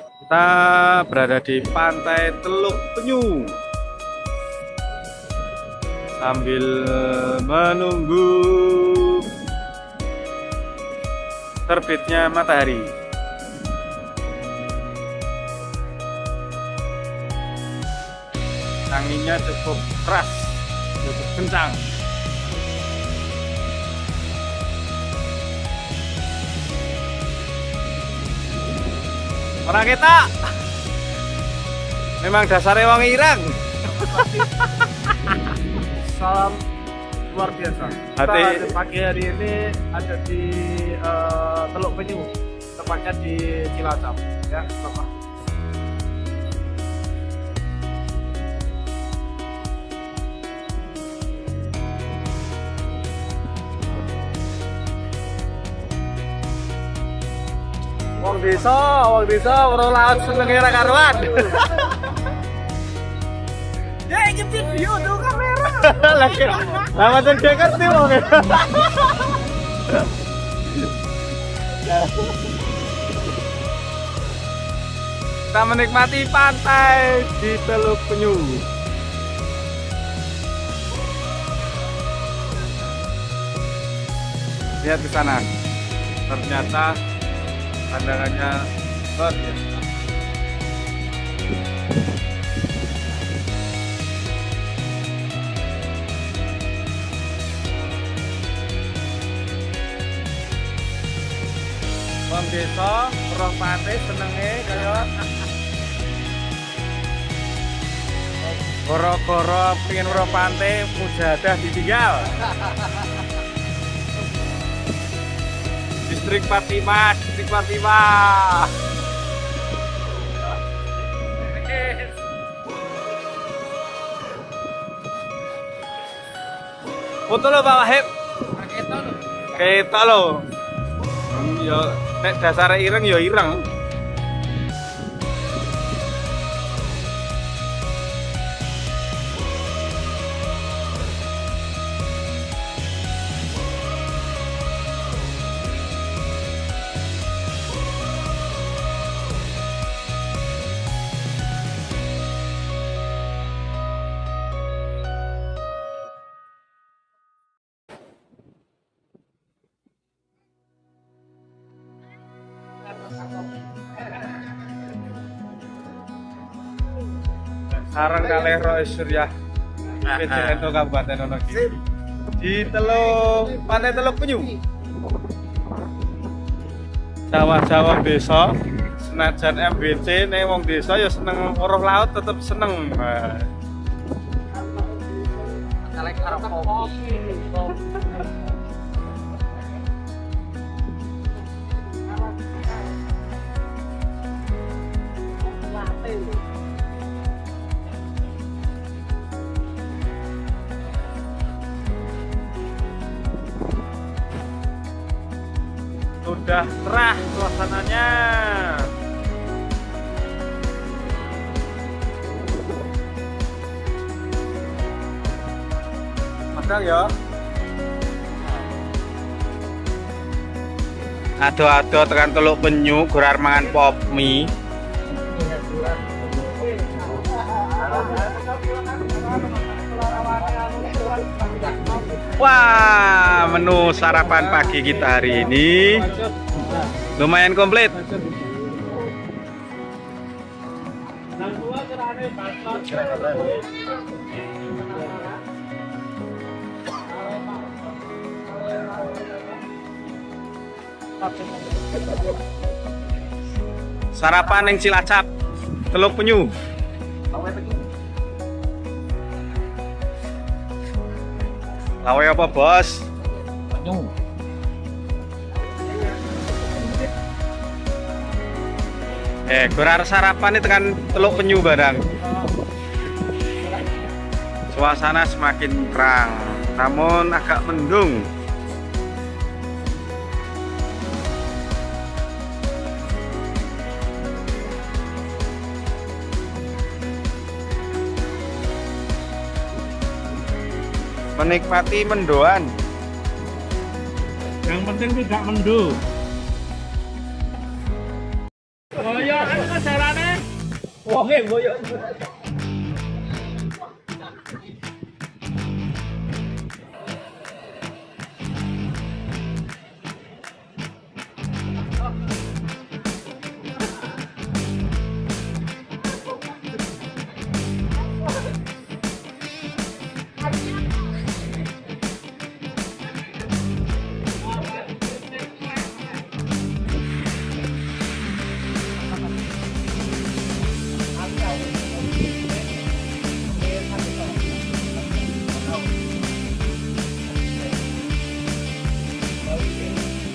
Kita berada di Pantai Teluk Penyu sambil menunggu terbitnya matahari. Anginnya cukup keras, cukup kencang. Orang kita memang dasarnya wong ireng. Salam luar biasa. Kita pagi hari ini ada di Teluk Penyu, tepatnya di Cilacap, ya, Bapak. Wong desa, orang laut senengnya ra karuan. Ya, ini video tuh kamera. Lagi, lah macam dia ngerti wong. Kita menikmati pantai di Teluk Penyu. Lihat ke sana, ternyata pandangannya luar biasa. Wong desa, roh pantai senenge kaya goro-goro pengen roh pantai mujadah ditinggal. Distrik Fatimah. Foto lo Pak Wahib. Kita lo. Yo nek dasare ireng ya ireng. Sarang kalih Roy Surya PCNO Kabupaten Wonogiri di Pantai Teluk Penyu. Jawa desa senajan MBC nek wong desa ya seneng weruh laut tetep seneng. Kalek arep kopi. Sudah cerah suasananya. Madang ya. Ado-ado tekan Teluk Penyu gurar mangan pop mie. Wah, menu sarapan pagi kita hari ini lumayan komplit. Sarapan yang Cilacap, Teluk Penyu. Lawe apa bos? Penyu. Gurar sarapan itu kan Teluk Penyu barang. Suasana semakin terang, namun agak mendung. Menikmati mendoan. Yang penting tidak mendung. Oh ya. Kan carane wonge boyo.